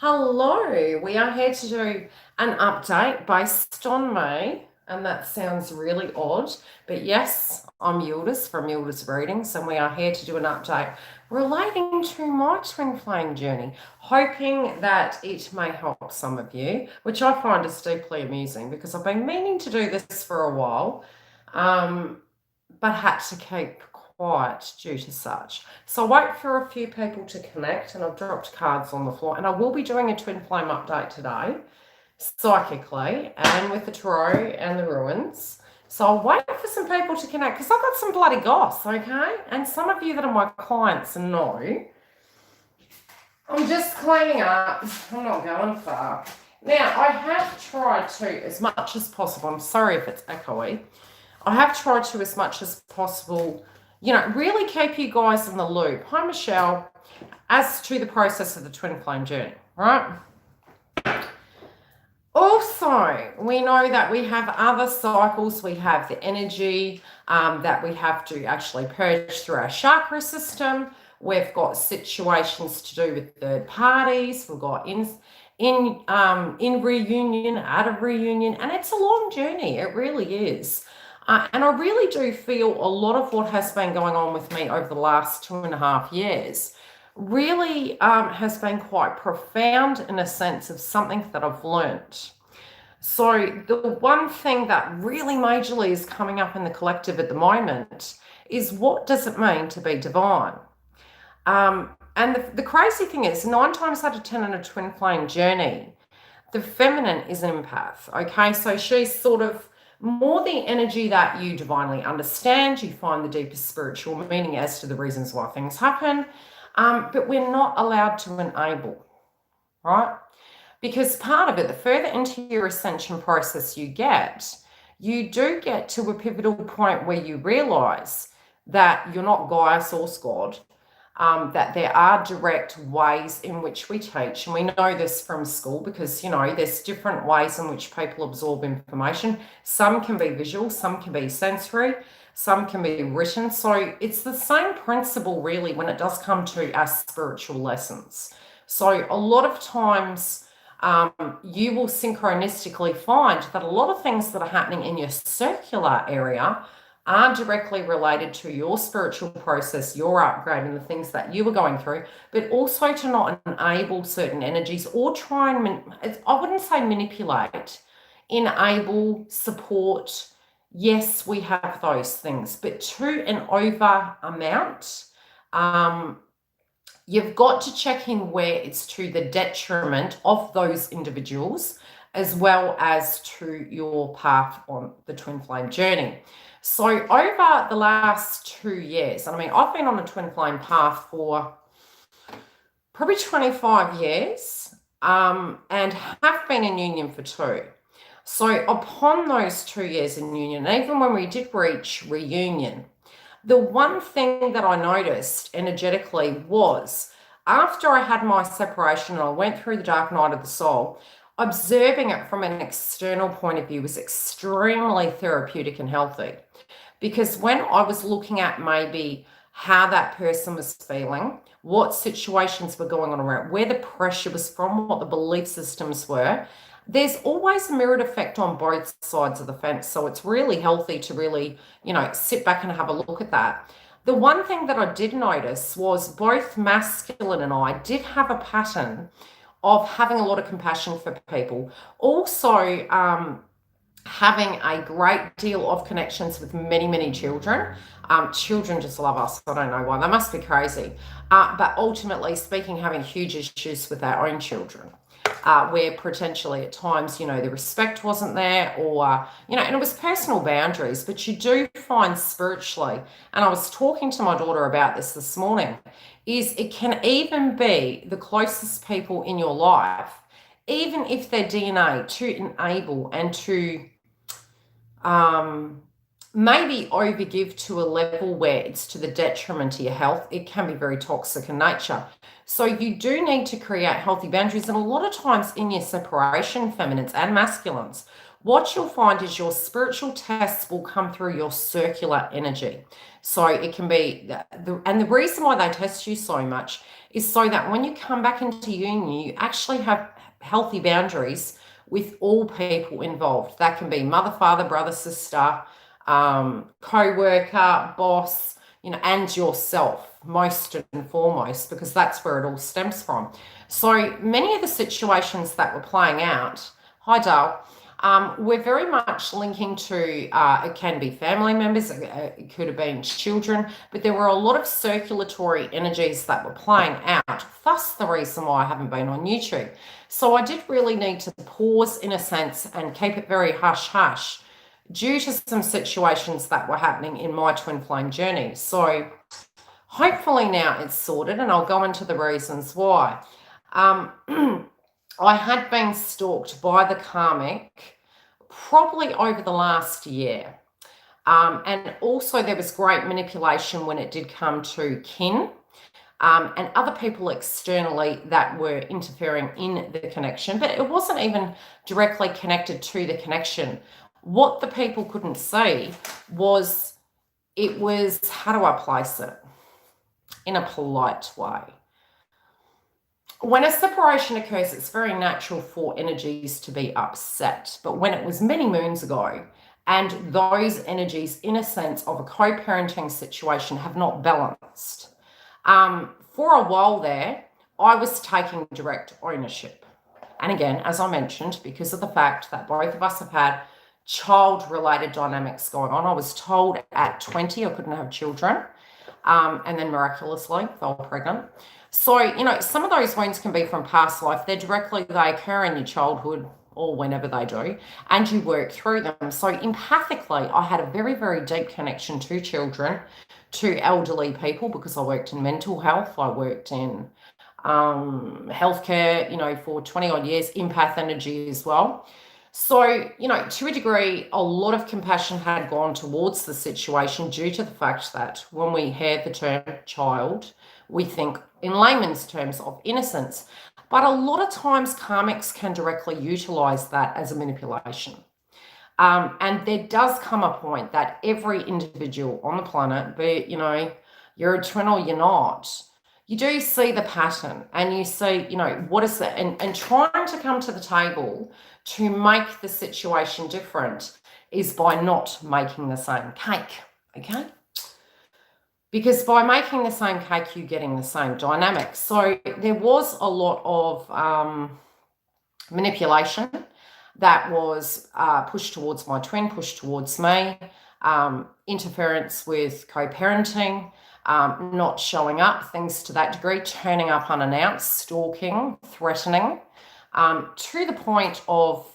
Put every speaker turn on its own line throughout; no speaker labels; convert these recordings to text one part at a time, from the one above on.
Hello, we are here to do an update based on me, and that sounds really odd, but yes, I'm Yildiz from Yildiz Readings, and we are here to do an update relating to my twin flame journey, hoping that it may help some of you, which I find is deeply amusing because I've been meaning to do this for a while, but had to keep quiet due to such. So I wait for a few people to connect, and I've dropped cards on the floor, and I will be doing a twin flame update today, psychically, and with the tarot and the ruins. So I'll wait for some people to connect because I've got some bloody goss, okay? And some of you that are my clients know I'm just cleaning up. I'm not going far. Now, I have tried to, as much as possible, I'm sorry if it's echoey, I have tried to, as much as possible, really keep you guys in the loop. Hi, Michelle, as to the process of the twin flame journey, right? Also, we know that we have other cycles. We have the energy that we have to actually purge through our chakra system. We've got situations to do with third parties. We've got in reunion, out of reunion, and it's a long journey. It really is. And I really do feel a lot of what has been going on with me over the last 2.5 years really has been quite profound in a sense of something that I've learnt. So the one thing that really majorly is coming up in the collective at the moment is, what does it mean to be divine? And the crazy thing is, 9 times out of 10 in a twin flame journey, the feminine is an empath, okay? So she's sort of more the energy that you divinely understand. You find the deepest spiritual meaning as to the reasons why things happen, but we're not allowed to enable, right? Because part of it, the further into your ascension process you do get to a pivotal point where you realize that you're not Gaia source God, that there are direct ways in which we teach. And we know this from school because, there's different ways in which people absorb information. Some can be visual, some can be sensory, some can be written. So it's the same principle really when it does come to our spiritual lessons. So a lot of times you will synchronistically find that a lot of things that are happening in your circular area are directly related to your spiritual process, your upgrade, and the things that you were going through, but also to not enable certain energies or try and, I wouldn't say manipulate, enable, support. Yes, we have those things, but to an over amount, you've got to check in where it's to the detriment of those individuals, as well as to your path on the twin flame journey. So over the last 2 years, and I've been on a twin flame path for probably 25 years, and have been in union for 2. So upon those 2 years in union, even when we did reach reunion, the one thing that I noticed energetically was, after I had my separation and I went through the dark night of the soul, observing it from an external point of view was extremely therapeutic and healthy. Because when I was looking at maybe how that person was feeling, what situations were going on around, where the pressure was from, what the belief systems were, there's always a mirrored effect on both sides of the fence. So it's really healthy to really, sit back and have a look at that. The one thing that I did notice was both masculine and I did have a pattern of having a lot of compassion for people. Also, having a great deal of connections with many, many children. Children just love us. I don't know why. They must be crazy. But ultimately speaking, having huge issues with our own children, where potentially at times, the respect wasn't there, or, and it was personal boundaries. But you do find spiritually, and I was talking to my daughter about this morning, is it can even be the closest people in your life, even if their DNA, to enable and to maybe overgive to a level where it's to the detriment to your health. It can be very toxic in nature. So you do need to create healthy boundaries. And a lot of times in your separation, feminines and masculines what you'll find is your spiritual tests will come through your circular energy. So it can be, and the reason why they test you so much is so that when you come back into union, you actually have healthy boundaries with all people involved. That can be mother, father, brother, sister, co-worker, boss, and yourself, most and foremost, because that's where it all stems from. So many of the situations that were playing out, hi Dale, we're very much linking to, it can be family members, it could have been children, but there were a lot of circulatory energies that were playing out, thus the reason why I haven't been on YouTube. So I did really need to pause in a sense and keep it very hush-hush due to some situations that were happening in my twin flame journey. So hopefully now it's sorted, and I'll go into the reasons why. I had been stalked by the karmic probably over the last year. And also there was great manipulation when it did come to kin and other people externally that were interfering in the connection, but it wasn't even directly connected to the connection. What the people couldn't see was, it was, how do I place it in a polite way? When a separation occurs, it's very natural for energies to be upset. But when it was many moons ago, and those energies, in a sense of a co-parenting situation, have not balanced, for a while there, I was taking direct ownership. And again, as I mentioned, because of the fact that both of us have had child-related dynamics going on, I was told at 20 I couldn't have children, and then miraculously fell pregnant. So, some of those wounds can be from past life. They occur in your childhood or whenever they do, and you work through them. So empathically, I had a very, very deep connection to children, to elderly people, because I worked in mental health. I worked in healthcare, for 20 odd years, empath energy as well. So, to a degree, a lot of compassion had gone towards the situation due to the fact that when we hear the term child, we think in layman's terms of innocence. But a lot of times karmics can directly utilize that as a manipulation. And there does come a point that every individual on the planet, be it, you're a twin or you're not, you do see the pattern, and you see, what is that? And trying to come to the table to make the situation different is by not making the same cake, okay? Because by making the same cake, you're getting the same dynamic. So there was a lot of manipulation that was pushed towards my twin, pushed towards me, interference with co-parenting, not showing up, things to that degree, turning up unannounced, stalking, threatening, to the point of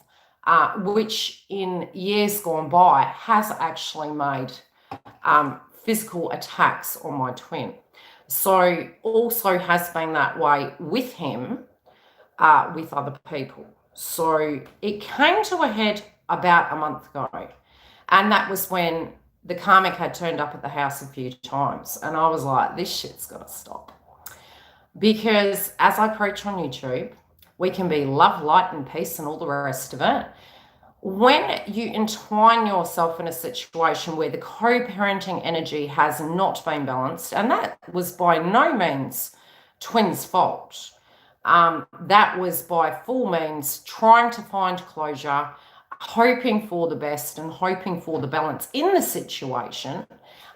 which in years gone by has actually made physical attacks on my twin. So also has been that way with him, with other people. So it came to a head about a month ago, and that was when the karmic had turned up at the house a few times, and I was like, this shit's got to stop. Because as I preach on YouTube, we can be love, light, and peace and all the rest of it. When you entwine yourself in a situation where the co-parenting energy has not been balanced, and that was by no means twins' fault, that was by full means trying to find closure, hoping for the best and hoping for the balance in the situation,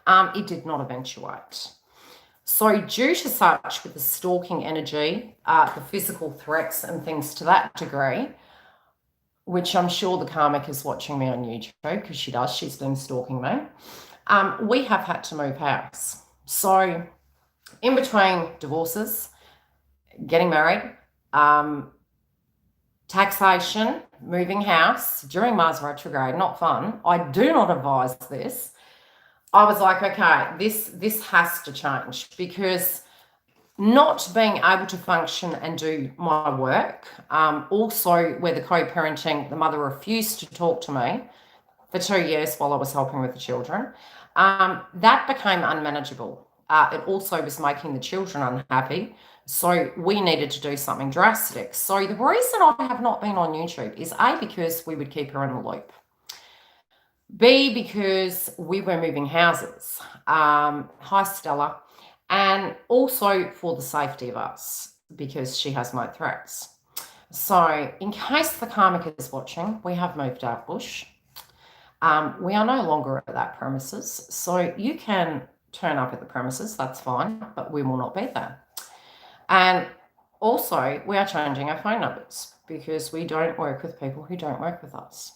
it did not eventuate. So due to such, with the stalking energy, the physical threats and things to that degree, which I'm sure the karmic is watching me on YouTube, because she does, she's been stalking me, we have had to move house. So in between divorces, getting married, taxation, moving house during Mars retrograde, not fun. I do not advise this. I was like, okay, this has to change, because not being able to function and do my work, also where the co-parenting, the mother refused to talk to me for 2 years while I was helping with the children, that became unmanageable. It also was making the children unhappy. So we needed to do something drastic. So the reason I have not been on YouTube is A, because we would keep her in the loop. B, because we were moving houses. Hi, Stella. And also for the safety of us, because she has no threats. So in case the karmic is watching, we have moved out bush. We are no longer at that premises. So you can turn up at the premises, that's fine, but we will not be there. And also, we are changing our phone numbers because we don't work with people who don't work with us.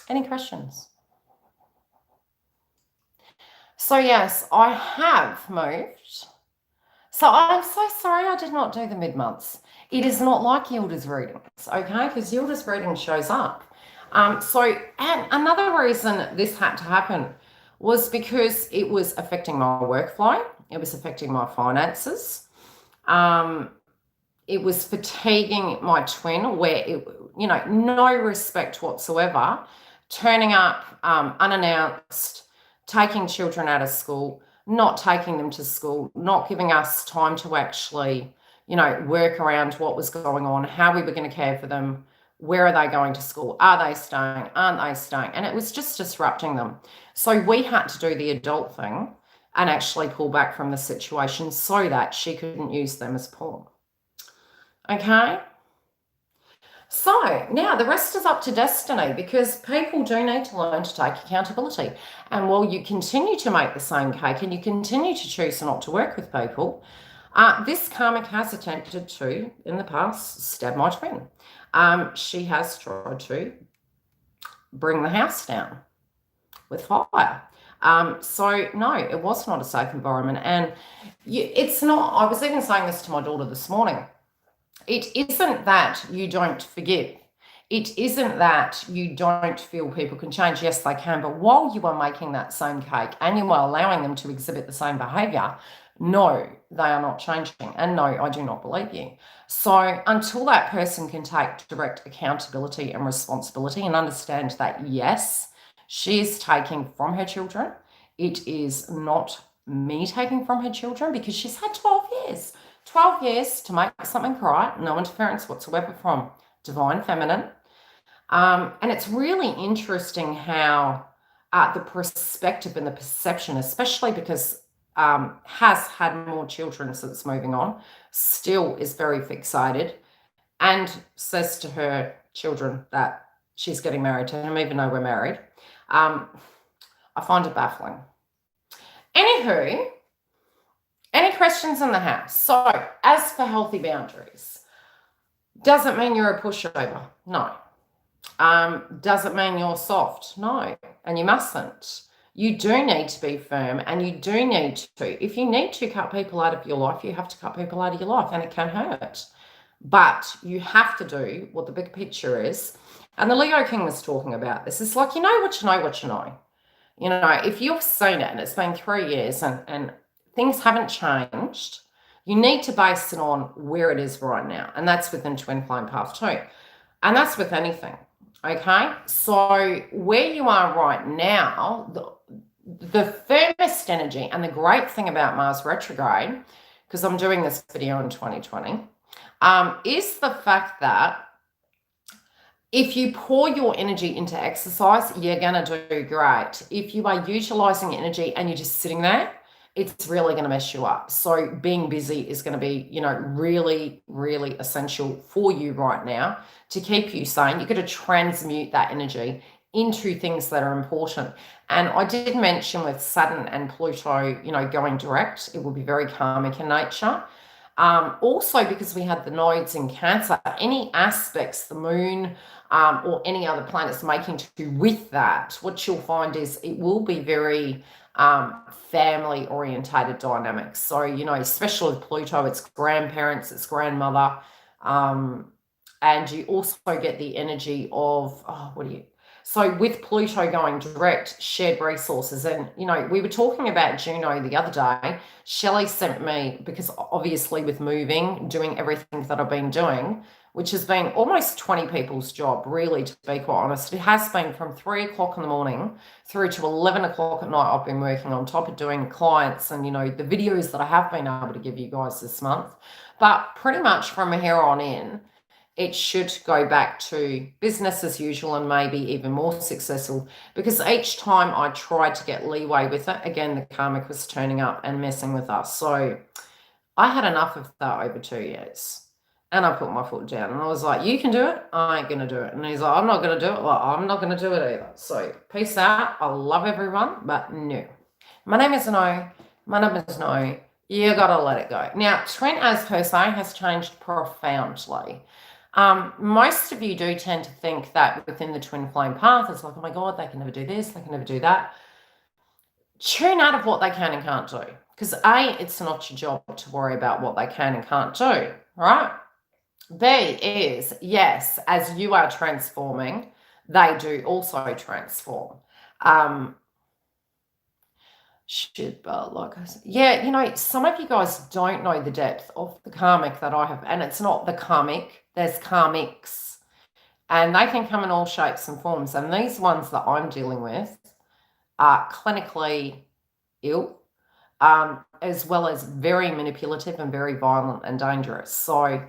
Any questions? So yes, I have moved. So I'm so sorry I did not do the mid-months. It is not like Yildiz readings, okay? Because Yildiz reading shows up. And another reason this had to happen was because it was affecting my workflow. It was affecting my finances. It was fatiguing my twin, where it, no respect whatsoever, turning up unannounced, taking children out of school, not taking them to school, not giving us time to actually, work around what was going on, how we were going to care for them, where are they going to school, are they staying, aren't they staying? And it was just disrupting them. So we had to do the adult thing and actually pull back from the situation so that she couldn't use them as porn. Okay? So now the rest is up to destiny, because people do need to learn to take accountability. And while you continue to make the same cake and you continue to choose not to work with people, this karmic has attempted to, in the past, stab my twin. She has tried to bring the house down with fire. So no, it was not a safe environment. And it's not, I was even saying this to my daughter this morning. It isn't that you don't forgive. It isn't that you don't feel people can change. Yes, they can. But while you are making that same cake and you are allowing them to exhibit the same behavior, no, they are not changing. And no, I do not believe you. So until that person can take direct accountability and responsibility and understand that, yes, she is taking from her children, it is not me taking from her children, because she's had 12 years. 12 years to make something right, no interference whatsoever from divine feminine. And it's really interesting how the perspective and the perception, especially because has had more children since moving on, still is very fixated and says to her children that she's getting married to him, even though we're married. I find it baffling. Anywho, any questions in the house? So, as for healthy boundaries, doesn't mean you're a pushover. No. Doesn't mean you're soft. No. And you mustn't. You do need to be firm, and you do need to. If you need to cut people out of your life, you have to cut people out of your life, and it can hurt. But you have to do what the big picture is. And the Leo King was talking about this. It's like, you know what you know what you know. If you've seen it and it's been 3 years and things haven't changed, you need to base it on where it is right now. And that's within Twin Flame Path 2. And that's with anything. Okay? So where you are right now, the firmest energy, and the great thing about Mars retrograde, because I'm doing this video in 2020, is the fact that if you pour your energy into exercise, you're going to do great. If you are utilizing energy and you're just sitting there, it's really going to mess you up. So being busy is going to be, really, really essential for you right now to keep you sane. You've got to transmute that energy into things that are important. And I did mention with Saturn and Pluto, going direct, it will be very karmic in nature. Also, because we had the nodes in Cancer, any aspects, the moon or any other planets making to do with that, what you'll find is it will be very family orientated dynamics. So, especially with Pluto, it's grandparents, it's grandmother. And you also get the energy of, so with Pluto going direct, shared resources. And, we were talking about Juno the other day. Shelley sent me, because obviously with moving, doing everything that I've been doing, which has been almost 20 people's job, really, to be quite honest. It has been from 3 o'clock in the morning through to 11 o'clock at night. I've been working on top of doing clients and, the videos that I have been able to give you guys this month. But pretty much from here on in, it should go back to business as usual and maybe even more successful, because each time I tried to get leeway with it, again, the karmic was turning up and messing with us. So I had enough of that over 2 years. And I put my foot down and I was like, you can do it, I ain't gonna do it. And he's like, I'm not gonna do it. Well, I'm not gonna do it either. So peace out. I love everyone, but no. My name is No. My name is No. You gotta let it go. Now, twin as per se has changed profoundly. Most of you do tend to think that within the twin flame path, it's like, oh my God, they can never do this, they can never do that. Tune out of what they can and can't do. Because A, it's not your job to worry about what they can and can't do, right? B is, yes, as you are transforming, they do also transform. But like I said, yeah, you know, some of you guys don't know the depth of the karmic that I have, and it's not the karmic, there's karmics, and they can come in all shapes and forms, and these ones that I'm dealing with are clinically ill, as well as very manipulative and very violent and dangerous. So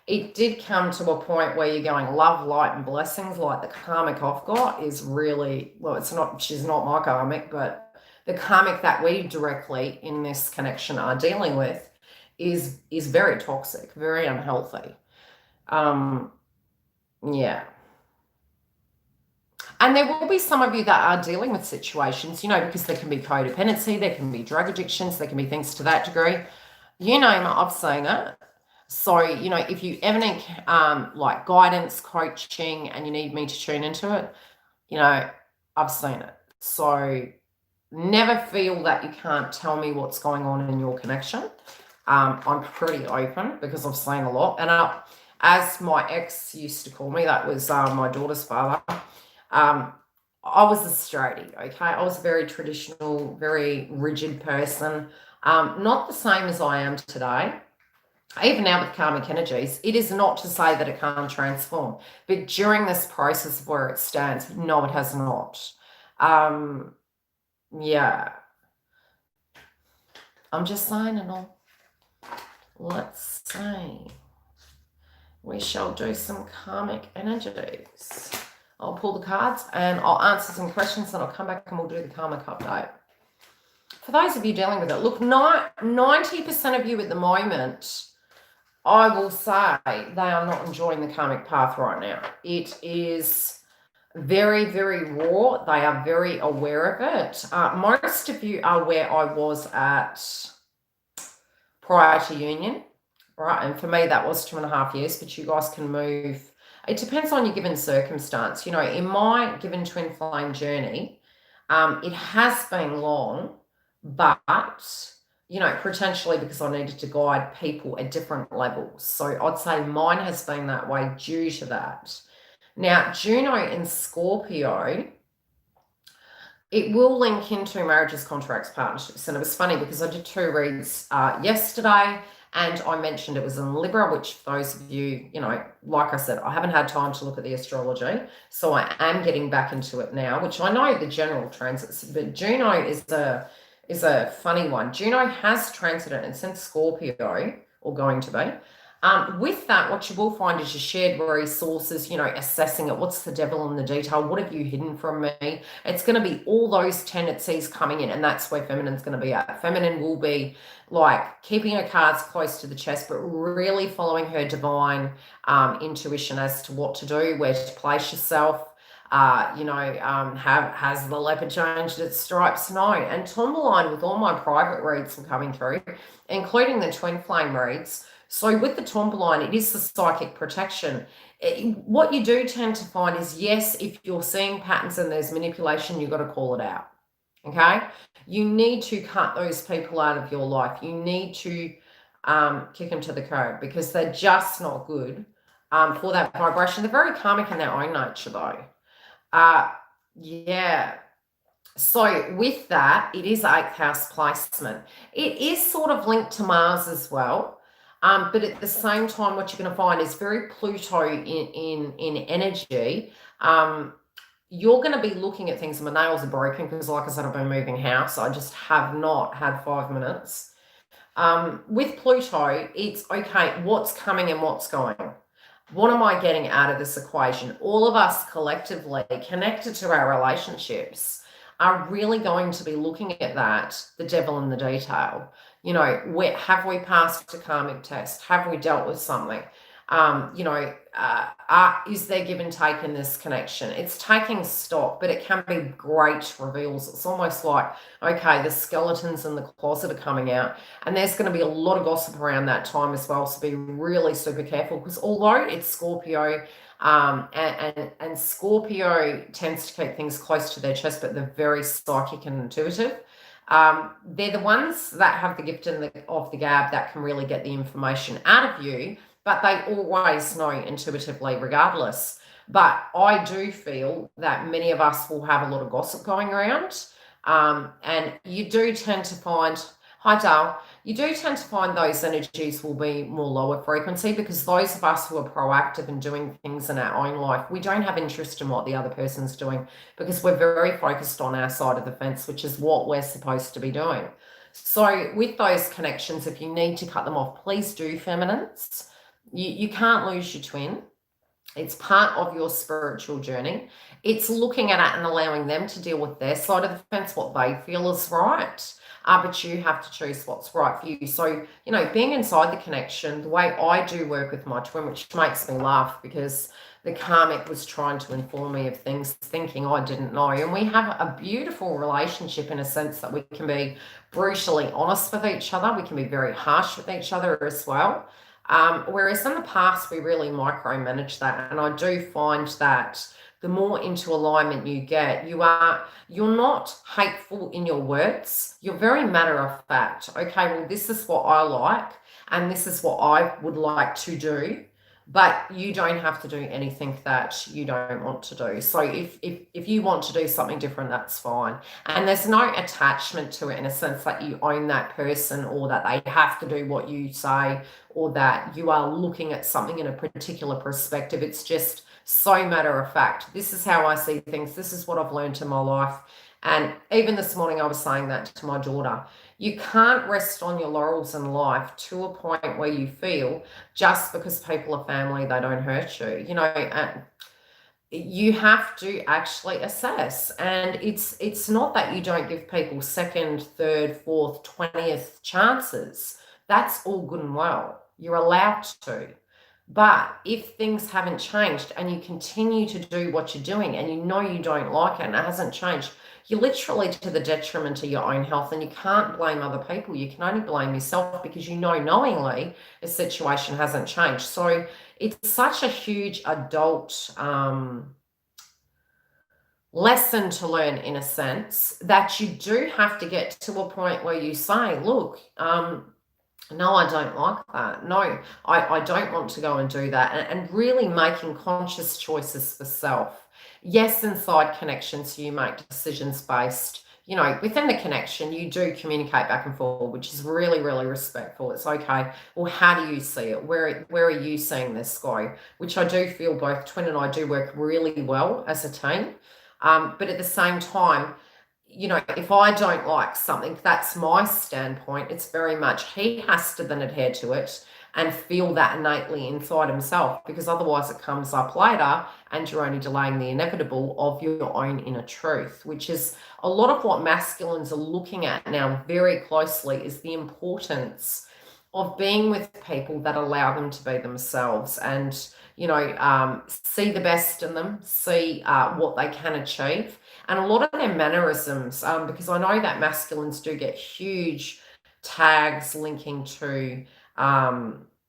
it did come to a point where you're going, love, light, and blessings, like the karmic I've got is really, well, it's not, she's not my karmic, but the karmic that we directly in this connection are dealing with is very toxic, very unhealthy. Yeah. And there will be some of you that are dealing with situations, you know, because there can be codependency, there can be drug addictions, there can be things to that degree. You know, I've seen it. So, you know, if you ever need like guidance, coaching, and you need me to tune into it, you know, I've seen it. So never feel that you can't tell me what's going on in your connection. I'm pretty open because I've seen a lot. And as my ex used to call me, that was my daughter's father, I was a straightie, okay? I was a very traditional, very rigid person. Not the same as I am today. Even now with karmic energies, it is not to say that it can't transform. But during this process of where it stands, no, it has not. Yeah. I'm just saying it all. Let's see. We shall do some karmic energies. I'll pull the cards and I'll answer some questions and I'll come back and we'll do the karmic update. For those of you dealing with it, look, 90% of you at the moment, I will say they are not enjoying the karmic path right now. It is very, very raw. They are very aware of it. Most of you are where I was at prior to union, right? And for me, that was 2.5 years, but you guys can move. It depends on your given circumstance. You know, in my given twin flame journey, it has been long, but, you know, potentially because I needed to guide people at different levels. So I'd say mine has been that way due to that. Now, Juno in Scorpio, it will link into marriages, contracts, partnerships. And it was funny because I did 2 reads yesterday, and I mentioned it was in Libra, which for those of you, you know, like I said, I haven't had time to look at the astrology, so I am getting back into it now, which I know the general transits, but Juno is a funny one. Juno has transited and since Scorpio, or going to be. With that, what you will find is your shared resources, you know, assessing it. What's the devil in the detail? What have you hidden from me? It's going to be all those tendencies coming in, and that's where feminine's going to be at. Feminine will be like keeping her cards close to the chest, but really following her divine intuition as to what to do, where to place yourself. You know, has the leopard changed its stripes? No. And Tourmaline, with all my private reads coming through, including the twin flame reads. So with the tourmaline, it is the psychic protection. What you do tend to find is, yes, if you're seeing patterns and there's manipulation, you've got to call it out, okay? You need to cut those people out of your life. You need to kick them to the curb because they're just not good for that vibration. They're very karmic in their own nature, though. Yeah. So with that, it is 8th house placement. It is sort of linked to Mars as well. But at the same time, what you're going to find is very Pluto in energy. You're going to be looking at things. My nails are broken because, like I said, I've been moving house. I just have not had 5 minutes. With Pluto, it's okay, what's coming and what's going. What am I getting out of this equation? All of us collectively connected to our relationships are really going to be looking at that, the devil in the detail. Have we passed a karmic test? Have we dealt with something? Is there give and take in this connection? It's taking stock, but it can be great reveals. It's almost like, okay, the skeletons in the closet are coming out, and there's going to be a lot of gossip around that time as well. So be really super careful, because although it's Scorpio, and Scorpio tends to keep things close to their chest, but they're very psychic and intuitive. They're the ones that have the gift of the gab that can really get the information out of you, but they always know intuitively regardless. But I do feel that many of us will have a lot of gossip going around. And you do tend to find, hi Dale, you do tend to find those energies will be more lower frequency, because those of us who are proactive and doing things in our own life, we don't have interest in what the other person's doing, because we're very focused on our side of the fence, which is what we're supposed to be doing. So with those connections, if you need to cut them off, please do, feminines. You can't lose your twin. It's part of your spiritual journey. It's looking at it and allowing them to deal with their side of the fence, what they feel is right. But you have to choose what's right for you. So, being inside the connection, the way I do work with my twin, which makes me laugh, because the karmic was trying to inform me of things, thinking I didn't know. And we have a beautiful relationship in a sense that we can be brutally honest with each other. We can be very harsh with each other as well. Whereas in the past, we really micromanage that. And I do find that the more into alignment you get, you're not hateful in your words. You're very matter of fact. Okay, well, this is what I like, and this is what I would like to do. But you don't have to do anything that you don't want to do. So if you want to do something different, that's fine. And there's no attachment to it in a sense that you own that person, or that they have to do what you say, or that you are looking at something in a particular perspective. It's just so matter of fact. This is how I see things. This is what I've learned in my life. And even this morning, I was saying that to my daughter. You can't rest on your laurels in life to a point where you feel just because people are family, they don't hurt you. You have to actually assess. And it's not that you don't give people second, third, fourth, 20th chances. That's all good and well. You're allowed to. But if things haven't changed and you continue to do what you're doing, and you don't like it and it hasn't changed, you're literally to the detriment of your own health, and you can't blame other people. You can only blame yourself, because knowingly the situation hasn't changed. So it's such a huge adult lesson to learn, in a sense, that you do have to get to a point where you say, look, no, I don't like that. No, I don't want to go and do that. And really making conscious choices for self. Yes, inside connections, you make decisions based, within the connection, you do communicate back and forth, which is really, really respectful. It's okay. Well, how do you see it? Where are you seeing this go? Which I do feel both twin and I do work really well as a team. But at the same time, if I don't like something, that's my standpoint. It's very much he has to then adhere to it and feel that innately inside himself, because otherwise it comes up later and you're only delaying the inevitable of your own inner truth, which is a lot of what masculines are looking at now very closely, is the importance of being with people that allow them to be themselves and, see the best in them, see what they can achieve. And a lot of their mannerisms, because I know that masculines do get huge tags linking to,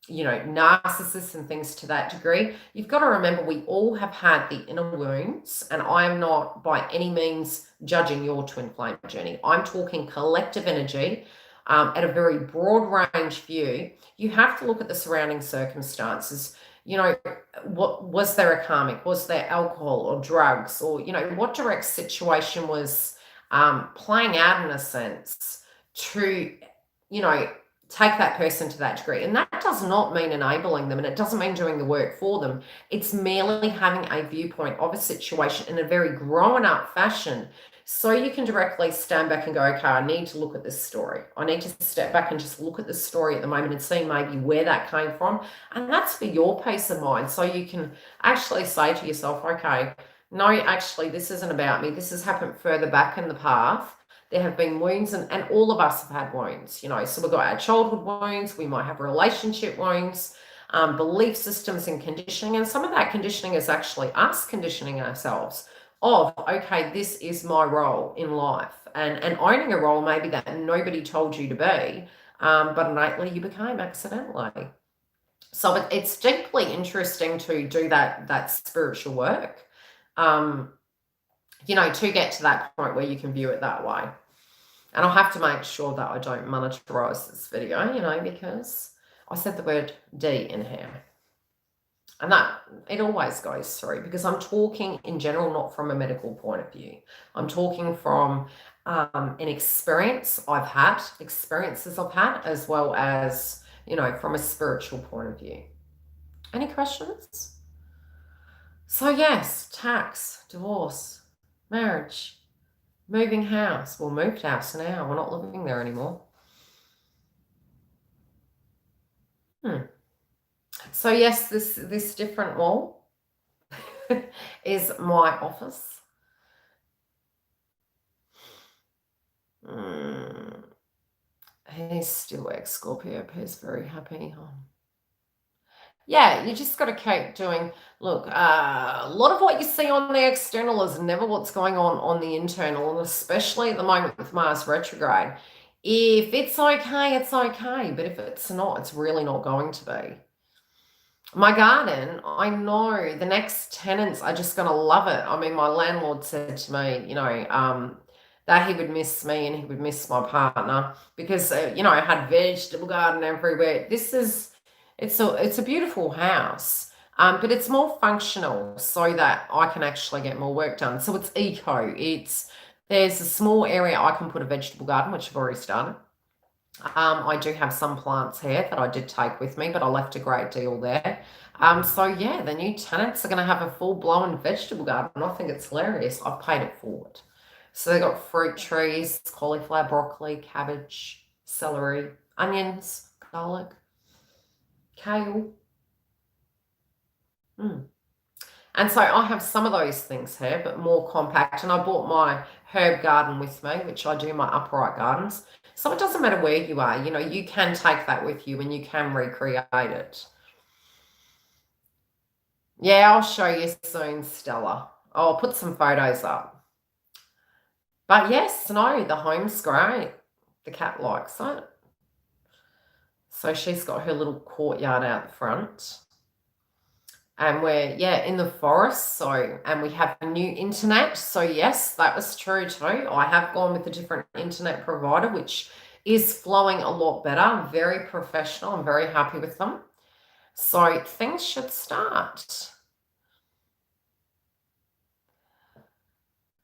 narcissists and things to that degree. You've got to remember, we all have had the inner wounds, and I am not by any means judging your twin flame journey. I'm talking collective energy. At a very broad range view, you have to look at the surrounding circumstances. What was there a karmic? Was there alcohol or drugs, or what direct situation was playing out in a sense to take that person to that degree? And that does not mean enabling them, and it doesn't mean doing the work for them. It's merely having a viewpoint of a situation in a very grown up fashion So you can directly stand back and go, okay, I need to look at this story. I need to step back and just look at the story at the moment and see maybe where that came from. And that's for your peace of mind. So you can actually say to yourself, okay, no, actually, this isn't about me. This has happened further back in the path. There have been wounds, and all of us have had wounds, you know. So we've got our childhood wounds, we might have relationship wounds, belief systems and conditioning. And some of that conditioning is actually us conditioning ourselves of, okay, this is my role in life. And owning a role maybe that nobody told you to be, but innately you became accidentally. So it's deeply interesting to do that spiritual work, you know, to get to that point where you can view it that way. And I'll have to make sure that I don't monetize this video, you know, because I said the word D in here. And that, it always goes through, because I'm talking in general, not from a medical point of view. I'm talking from an experiences I've had, as well as, you know, from a spiritual point of view. Any questions? So yes, tax, divorce, marriage, moving house. Well, moved house now. We're not living there anymore. So yes, this different wall is my office. He's still ex-Scorpio. He's very happy. Yeah, you just got to keep doing. Look, a lot of what you see on the external is never what's going on the internal, and especially at the moment with Mars retrograde. If it's okay, it's okay. But if it's not, it's really not going to be. My garden, I know the next tenants are just going to love it. I mean, my landlord said to me, you know, that he would miss me and he would miss my partner because, you know, I had vegetable garden everywhere. It's a beautiful house, but it's more functional so that I can actually get more work done. So it's eco. There's a small area I can put a vegetable garden, which I've already started. I do have some plants here that I did take with me, but I left a great deal there. So yeah, the new tenants are going to have a full-blown vegetable garden. I think it's hilarious. I've paid it forward. So they've got fruit trees, cauliflower, broccoli, cabbage, celery, onions, garlic, kale. And so I have some of those things here, but more compact. And I bought my herb garden with me, which I do my upright gardens. So it doesn't matter where you are, you know, you can take that with you and you can recreate it. Yeah, I'll show you soon, Stella. I'll put some photos up. But yes, no, the home's great. The cat likes it. So she's got her little courtyard out the front. And we're, yeah, in the forest. So, and we have a new internet. So yes, that was true too. I have gone with a different internet provider, which is flowing a lot better. Very professional. I'm very happy with them. So things should start.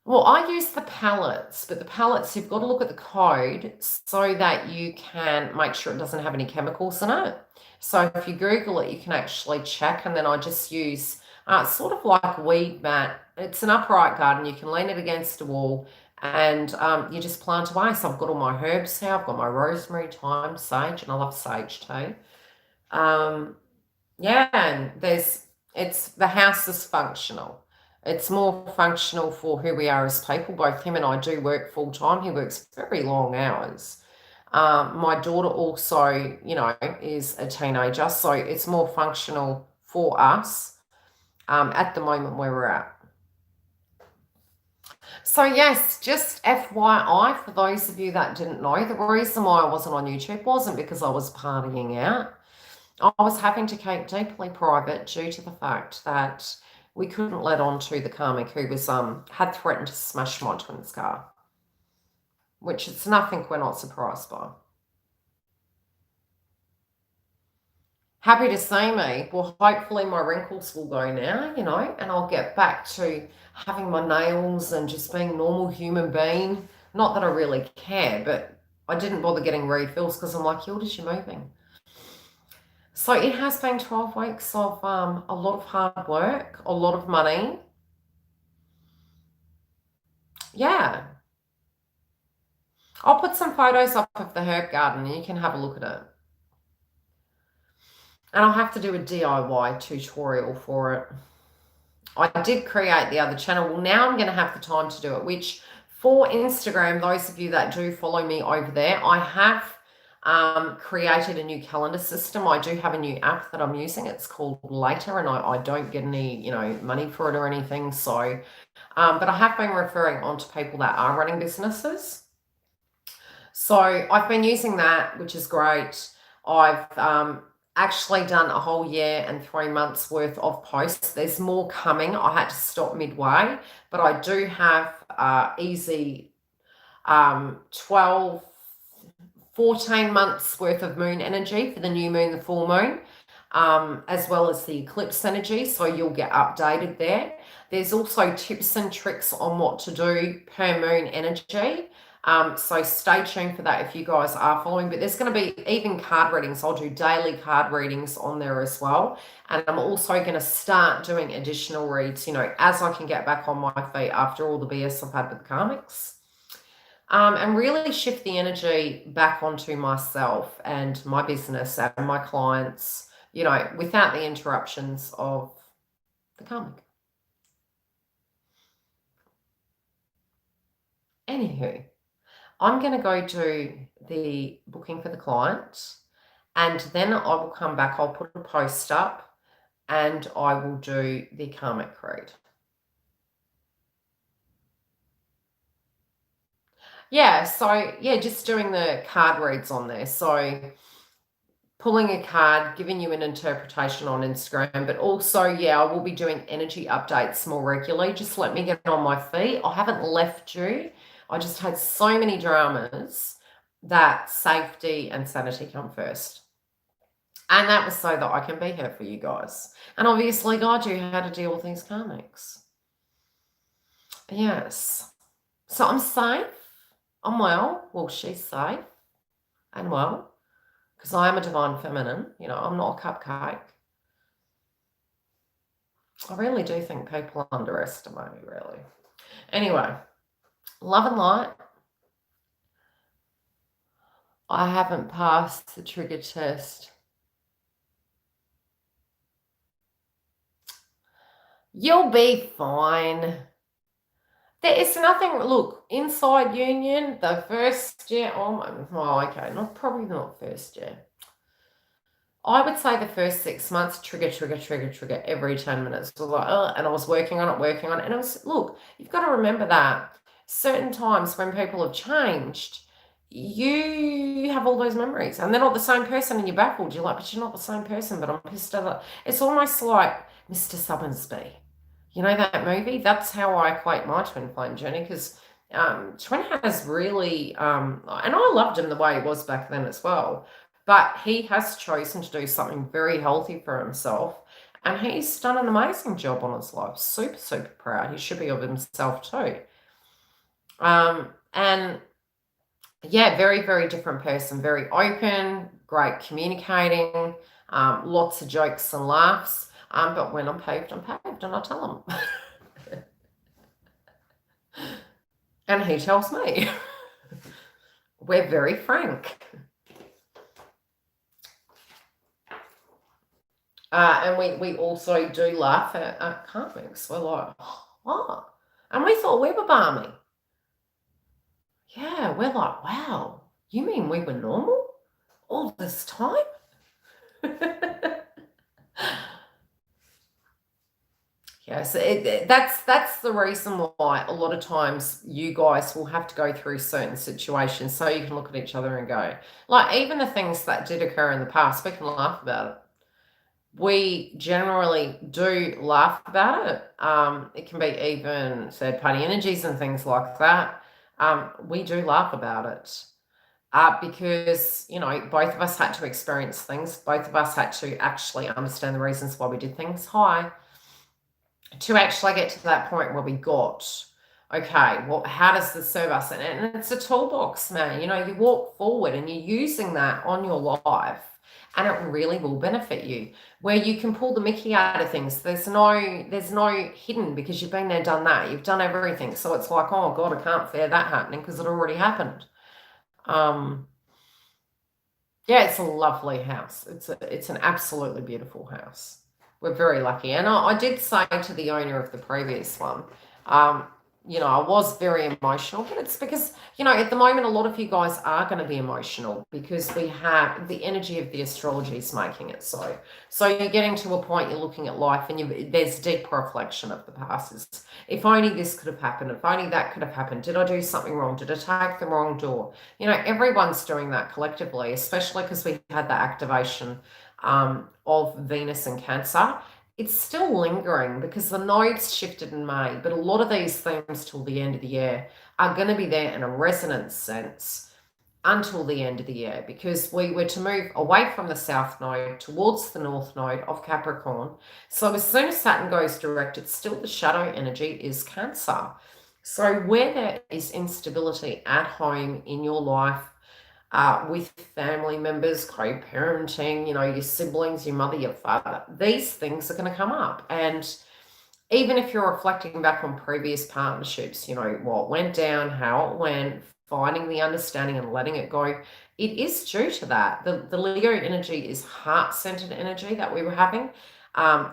Well, I use the palettes, but the palettes, you've got to look at the code so that you can make sure it doesn't have any chemicals in it. So if you Google it, you can actually check, and then I just use sort of like a weed mat. It's an upright garden. You can lean it against a wall, and you just plant away. So I've got all my herbs here. I've got my rosemary, thyme, sage, and I love sage too. Yeah, and the house is functional. It's more functional for who we are as people. Both him and I do work full time. He works very long hours. My daughter also, you know, is a teenager, so it's more functional for us at the moment where we're at. So yes, just FYI, for those of you that didn't know, the reason why I wasn't on YouTube wasn't because I was partying out. I was having to keep deeply private due to the fact that we couldn't let on to the Karmic who was had threatened to smash my twin's car, which it's nothing we're not surprised by. Happy to see me. Well, hopefully my wrinkles will go now, you know, and I'll get back to having my nails and just being a normal human being. Not that I really care, but I didn't bother getting refills because I'm like, Yildiz, you're moving. So it has been 12 weeks of a lot of hard work, a lot of money. Yeah. I'll put some photos up of the herb garden and you can have a look at it. And I'll have to do a DIY tutorial for it. I did create the other channel. Well, now I'm going to have the time to do it, which for Instagram, those of you that do follow me over there, I have created a new calendar system. I do have a new app that I'm using. It's called Later, and I don't get any, money for it or anything. So, but I have been referring on to people that are running businesses. So I've been using that, which is great. I've actually done a whole year and 3 months worth of posts. There's more coming. I had to stop midway, but I do have easy 12, 14 months worth of moon energy for the new moon, the full moon, as well as the eclipse energy. So you'll get updated there. There's also tips and tricks on what to do per moon energy. So stay tuned for that if you guys are following, but there's going to be even card readings. I'll do daily card readings on there as well. And I'm also going to start doing additional reads, as I can get back on my feet after all the BS I've had with the karmics. And really shift the energy back onto myself and my business and my clients, without the interruptions of the karmic. Anywho, I'm going to go do the booking for the client, and then I will come back. I'll put a post up and I will do the karmic read. Yeah, so just doing the card reads on there. So pulling a card, giving you an interpretation on Instagram, but also, I will be doing energy updates more regularly. Just let me get on my feet. I haven't left you. I just had so many dramas that safety and sanity come first. And that was so that I can be here for you guys. And obviously guide you how to deal with these karmics. Yes. So I'm safe. I'm well. Well, she's safe and well, because I am a divine feminine. I'm not a cupcake. I really do think people underestimate me, really. Anyway, love and light. I haven't passed the trigger test. You'll be fine. There is nothing. Look, inside union, the first year. Okay, probably not first year. I would say the first 6 months, trigger every 10 minutes. It was like, and I was working on it. And it was, look, you've got to remember that certain times when people have changed, you have all those memories. And they're not the same person and you're baffled. You're like, but you're not the same person, but I'm pissed at it. It's almost like Mr. Summersby. You know that movie? That's how I equate my twin flame journey, because Twin has really, and I loved him the way he was back then as well, but he has chosen to do something very healthy for himself, and he's done an amazing job on his life. Super, super proud. He should be of himself too. And very, very different person, very open, great communicating, lots of jokes and laughs. But when I'm paved, and I tell him. And he tells me. We're very frank. And we also do laugh at karmics. We're like, what? And we thought we were balmy. Yeah, we're like, wow, you mean we were normal all this time? Yeah, so that's the reason why a lot of times you guys will have to go through certain situations so you can look at each other and go, like, even the things that did occur in the past, we can laugh about it. We generally do laugh about it. It can be even third-party energies and things like that. We do laugh about it because, both of us had to experience things. Both of us had to actually understand the reasons why we did things. To actually get to that point where we got, okay, well, how does this serve us? And it's a toolbox, man. You walk forward and you're using that on your life. and it really will benefit you. Where you can pull the mickey out of things. There's no hidden, because you've been there, done that. You've done everything. So it's like, oh God, I can't fear that happening because it already happened. Yeah, it's a lovely house. It's an absolutely beautiful house. We're very lucky. And I did say to the owner of the previous one, um, I was very emotional, but it's because, at the moment, a lot of you guys are going to be emotional because we have the energy of the astrology is making it so. So you're getting to a point, you're looking at life, and there's deep reflection of the past. If only this could have happened, if only that could have happened. Did I do something wrong? Did I take the wrong door? Everyone's doing that collectively, especially because we had the activation of Venus and Cancer. It's still lingering because the nodes shifted in May, but a lot of these themes till the end of the year are going to be there in a resonance sense until the end of the year, because we were to move away from the south node towards the north node of Capricorn. So as soon as Saturn goes direct, it's still the shadow energy is Cancer. So where there is instability at home in your life, with family members, co-parenting, your siblings, your mother, your father, these things are going to come up. And even if you're reflecting back on previous partnerships, what went down, how it went, finding the understanding and letting it go, it is due to that. The Leo energy is heart-centered energy that we were having.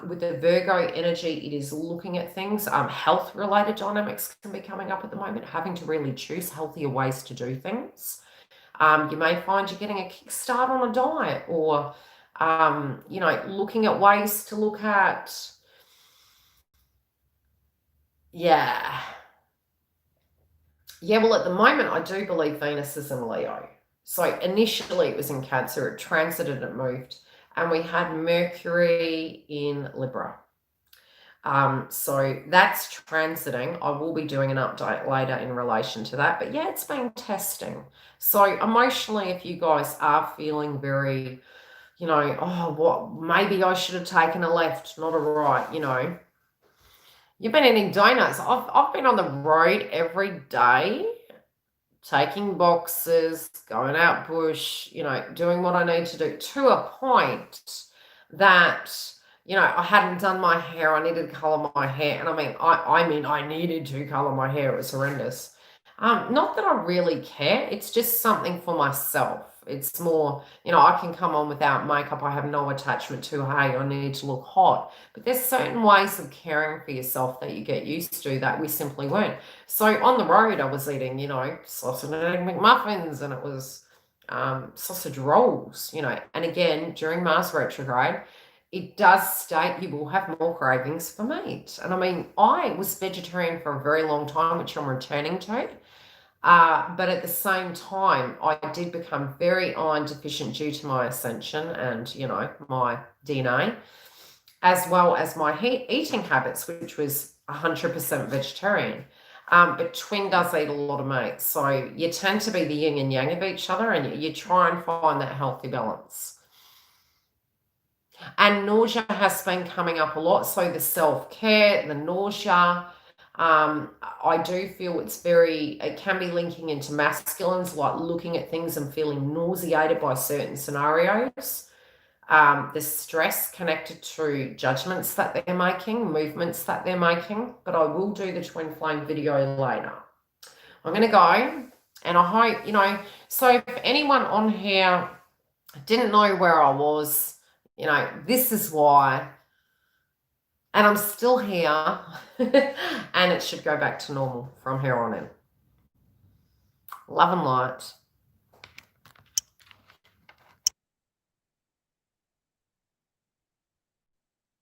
With the Virgo energy, it is looking at things. Health-related dynamics can be coming up at the moment, having to really choose healthier ways to do things. You may find you're getting a kickstart on a diet, or, looking at ways to look at, yeah. Yeah, well, at the moment, I do believe Venus is in Leo. So initially it was in Cancer, it transited, it moved, and we had Mercury in Libra. So that's transiting. I will be doing an update later in relation to that. But yeah, it's been testing. So emotionally, if you guys are feeling very, oh, what, maybe I should have taken a left, not a right, you've been eating donuts. I've been on the road every day, taking boxes, going out bush, doing what I need to do, to a point that, I hadn't done my hair. I needed to color my hair. And I needed to color my hair. It was horrendous. Not that I really care. It's just something for myself. It's more, I can come on without makeup. I have no attachment to, hey, I need to look hot. But there's certain ways of caring for yourself that you get used to that we simply weren't. So on the road, I was eating, sausage and egg McMuffins, and it was sausage rolls, And again, during Mars retrograde, it does state you will have more cravings for meat. And I was vegetarian for a very long time, which I'm returning to. But at the same time, I did become very iron deficient due to my ascension and, my DNA, as well as my eating habits, which was 100% vegetarian. But twin does eat a lot of meat. So you tend to be the yin and yang of each other, and you try and find that healthy balance. And nausea has been coming up a lot. So the self-care, the nausea, I do feel it can be linking into masculines, like looking at things and feeling nauseated by certain scenarios. The stress connected to judgments that they're making, movements that they're making. But I will do the twin flame video later. I'm going to go, and I hope, so if anyone on here didn't know where I was, this is why. And I'm still here, and it should go back to normal from here on in. Love and light.